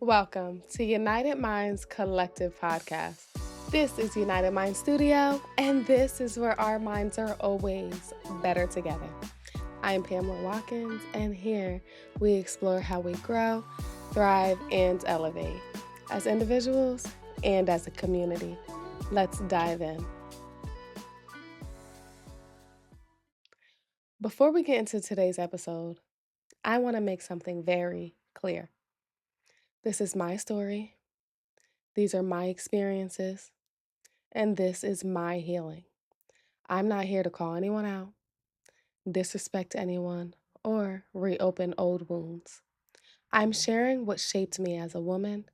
Welcome to United Minds Collective Podcast. This is United Minds Studio, and this is where our minds are always better together. I am Pamela Watkins, and here we explore how we grow, thrive, and elevate as individuals and as a community. Let's dive in. Before we get into today's episode, I want to make something very clear. This is my story, these are my experiences, and this is my healing. I'm not here to call anyone out, disrespect anyone, or reopen old wounds. I'm sharing what shaped me as a woman,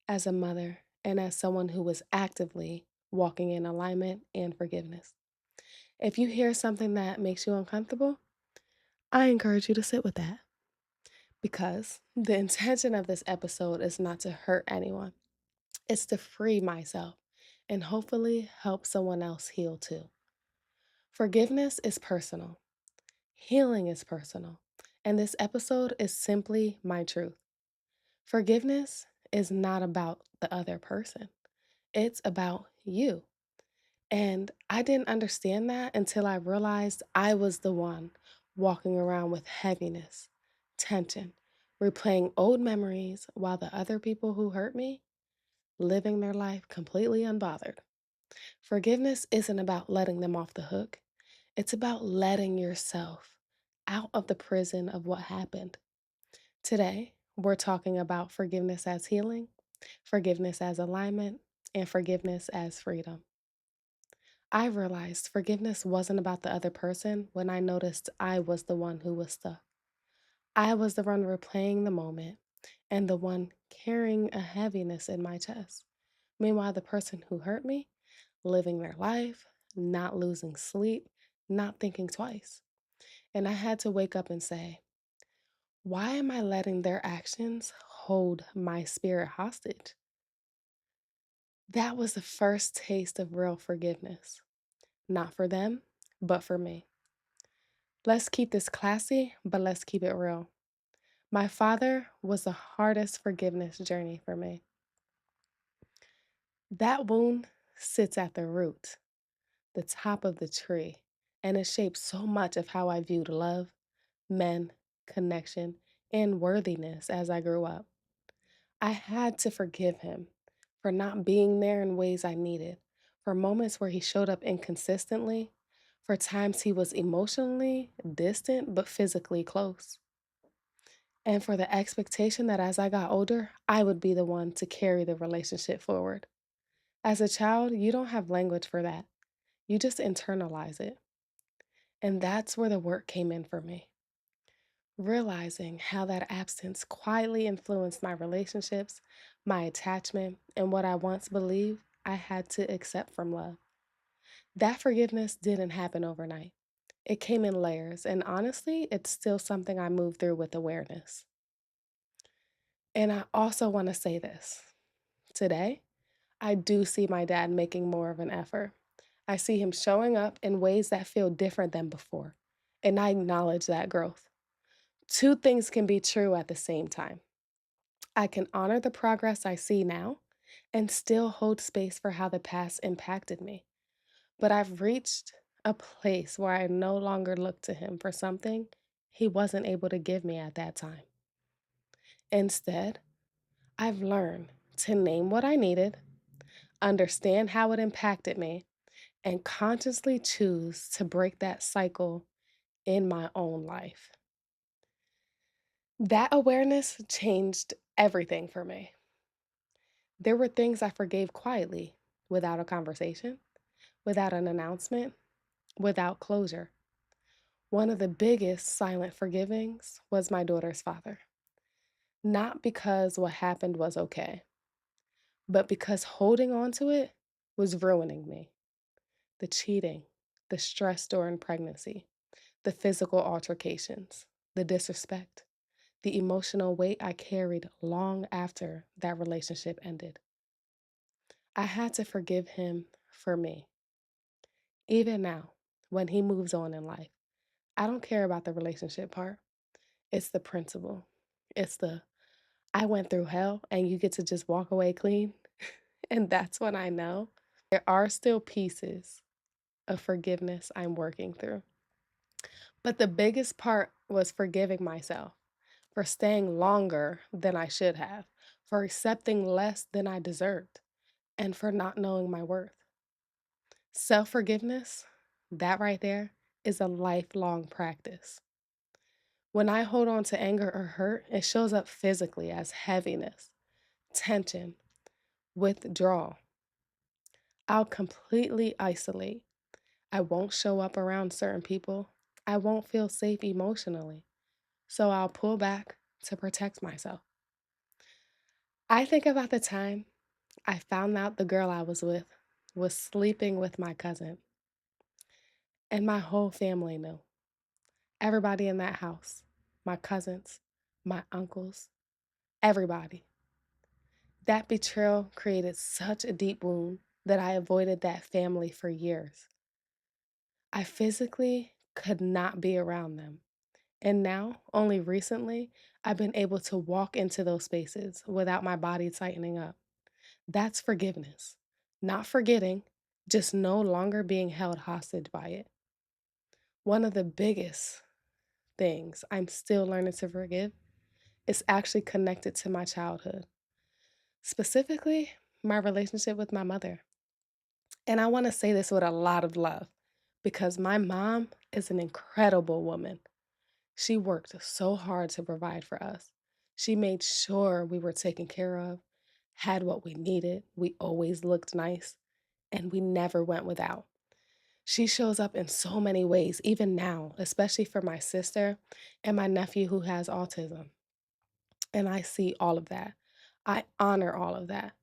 as a mother, and as someone who was actively walking in alignment and forgiveness. If you hear something that makes you uncomfortable, I encourage you to sit with that because the intention of this episode is not to hurt anyone. It's to free myself and hopefully help someone else heal too. Forgiveness is personal. Healing is personal, and this episode is simply my truth. Forgiveness is not about the other person, it's about you. And I didn't understand that until I realized I was the one walking around with heaviness, tension, replaying old memories while the other people who hurt me living their life completely unbothered. Forgiveness isn't about letting them off the hook. It's about letting yourself out of the prison of what happened. Today, we're talking about forgiveness as healing, forgiveness as alignment, and forgiveness as freedom. I realized forgiveness wasn't about the other person when I noticed I was the one who was stuck. I was the one replaying the moment and the one carrying a heaviness in my chest. Meanwhile, the person who hurt me, living their life, not losing sleep, not thinking twice. And I had to wake up and say, why am I letting their actions hold my spirit hostage? That was the first taste of real forgiveness. Not for them, but for me. Let's keep this classy, but let's keep it real. My father was the hardest forgiveness journey for me. That wound sits at the root, the top of the tree, and it shaped so much of how I viewed love, men, connection, and worthiness as I grew up. I had to forgive him for not being there in ways I needed, for moments where he showed up inconsistently, for times he was emotionally distant but physically close, and for the expectation that as I got older, I would be the one to carry the relationship forward. As a child, you don't have language for that. You just internalize it. And that's where the work came in for me. Realizing how that absence quietly influenced my relationships, my attachment, and what I once believed I had to accept from love. That forgiveness didn't happen overnight. It came in layers, and honestly, it's still something I move through with awareness. And I also want to say this. Today, I do see my dad making more of an effort. I see him showing up in ways that feel different than before, and I acknowledge that growth. Two things can be true at the same time. I can honor the progress I see now and still hold space for how the past impacted me. But I've reached a place where I no longer look to him for something he wasn't able to give me at that time. Instead, I've learned to name what I needed, understand how it impacted me, and consciously choose to break that cycle in my own life. That awareness changed everything for me. There were things I forgave quietly, without a conversation, without an announcement, without closure. One of the biggest silent forgivings was my daughter's father. Not because what happened was okay, but because holding on to it was ruining me. The cheating, the stress during pregnancy, the physical altercations, the disrespect, the emotional weight I carried long after that relationship ended. I had to forgive him for me. Even now, when he moves on in life, I don't care about the relationship part. It's the principle. It's the I went through hell and you get to just walk away clean. And that's when I know there are still pieces of forgiveness I'm working through. But the biggest part was forgiving myself for staying longer than I should have, for accepting less than I deserved, and for not knowing my worth. Self forgiveness, that right there, is a lifelong practice. When I hold on to anger or hurt, it shows up physically as heaviness, tension, withdrawal. I'll completely isolate. I won't show up around certain people. I won't feel safe emotionally. So I'll pull back to protect myself. I think about the time I found out the girl I was with was sleeping with my cousin, and my whole family knew. Everybody in that house, my cousins, my uncles, everybody. That betrayal created such a deep wound that I avoided that family for years. I physically could not be around them. And now, only recently, I've been able to walk into those spaces without my body tightening up. That's forgiveness. Not forgetting, just no longer being held hostage by it. One of the biggest things I'm still learning to forgive is actually connected to my childhood, specifically my relationship with my mother. And I want to say this with a lot of love because my mom is an incredible woman. She worked so hard to provide for us. She made sure we were taken care of, had what we needed, we always looked nice, and we never went without. She shows up in so many ways, even now, especially for my sister and my nephew who has autism. And I see all of that. I honor all of that.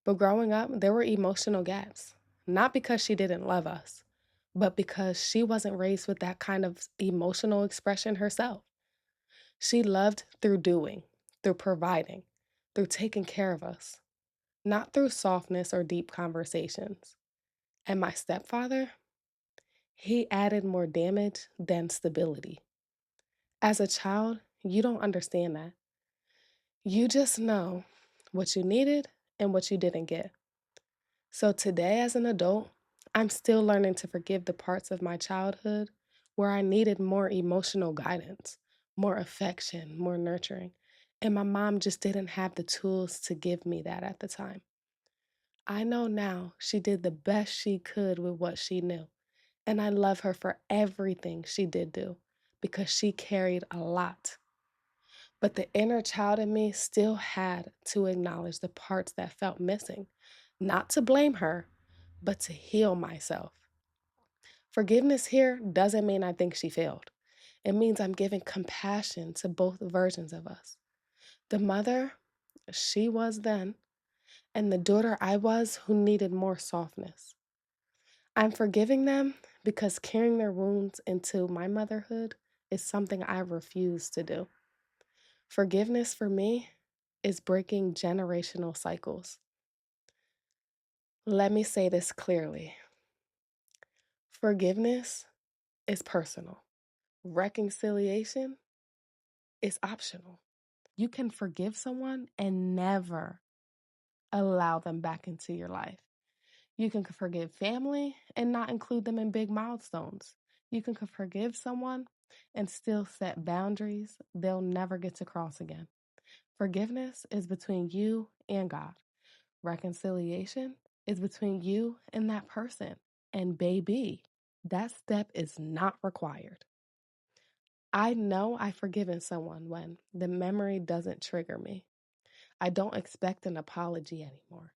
But growing up, there were emotional gaps, not because she didn't love us, but because she wasn't raised with that kind of emotional expression herself. She loved through doing, through providing, through taking care of us, not through softness or deep conversations. And my stepfather, he added more damage than stability. As a child, you don't understand that. You just know what you needed and what you didn't get. So today, as an adult, I'm still learning to forgive the parts of my childhood where I needed more emotional guidance, more affection, more nurturing. And my mom just didn't have the tools to give me that at the time. I know now she did the best she could with what she knew. And I love her for everything she did do because she carried a lot. But the inner child in me still had to acknowledge the parts that felt missing, not to blame her, but to heal myself. Forgiveness here doesn't mean I think she failed. It means I'm giving compassion to both versions of us. The mother she was then, and the daughter I was who needed more softness. I'm forgiving them because carrying their wounds into my motherhood is something I refuse to do. Forgiveness for me is breaking generational cycles. Let me say this clearly. Forgiveness is personal. Reconciliation is optional. You can forgive someone and never allow them back into your life. You can forgive family and not include them in big milestones. You can forgive someone and still set boundaries they'll never get to cross again. Forgiveness is between you and God. Reconciliation is between you and that person. And baby, that step is not required. I know I've forgiven someone when the memory doesn't trigger me. I don't expect an apology anymore.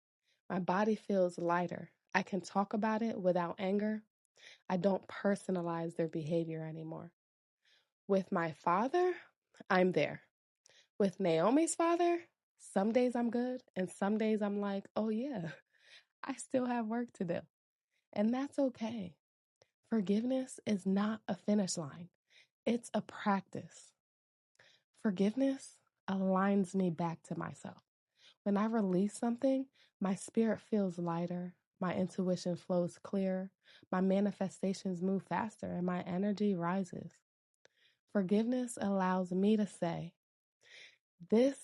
My body feels lighter. I can talk about it without anger. I don't personalize their behavior anymore. With my father, I'm there. With Naomi's father, some days I'm good, and some days I'm like, oh yeah, I still have work to do. And that's okay. Forgiveness is not a finish line, it's a practice. Forgiveness aligns me back to myself. When I release something, my spirit feels lighter, my intuition flows clearer, my manifestations move faster, and my energy rises. Forgiveness allows me to say, this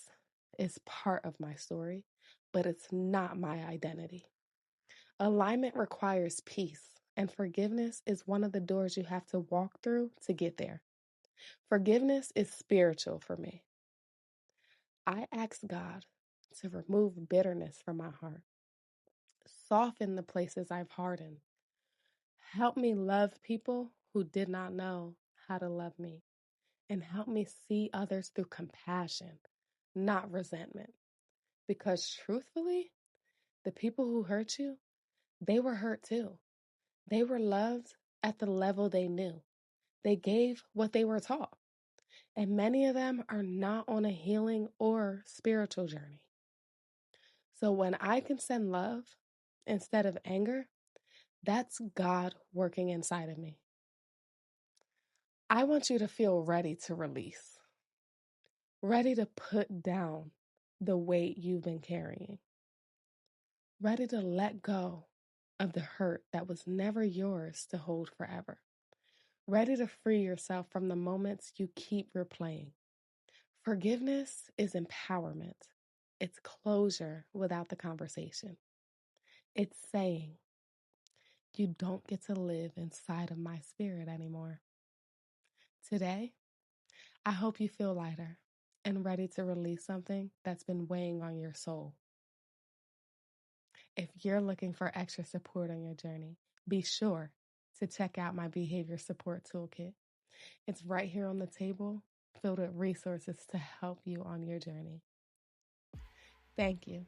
is part of my story, but it's not my identity. Alignment requires peace, and forgiveness is one of the doors you have to walk through to get there. Forgiveness is spiritual for me. I ask God to remove bitterness from my heart, soften the places I've hardened, help me love people who did not know how to love me, and help me see others through compassion, not resentment. Because truthfully, the people who hurt you, they were hurt too. They were loved at the level they knew. They gave what they were taught. And many of them are not on a healing or spiritual journey. So when I can send love instead of anger, that's God working inside of me. I want you to feel ready to release, ready to put down the weight you've been carrying, ready to let go of the hurt that was never yours to hold forever, ready to free yourself from the moments you keep replaying. Forgiveness is empowerment. It's closure without the conversation. It's saying, you don't get to live inside of my spirit anymore. Today, I hope you feel lighter and ready to release something that's been weighing on your soul. If you're looking for extra support on your journey, be sure to check out my behavior support toolkit. It's right here on the table, filled with resources to help you on your journey. Thank you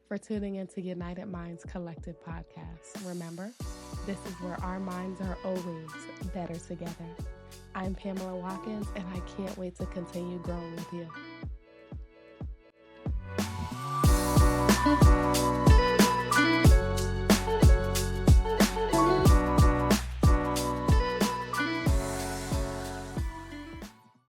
for tuning into United Minds Collective podcast. Remember, this is where our minds are always better together. I'm Pamela Watkins, and I can't wait to continue growing with you.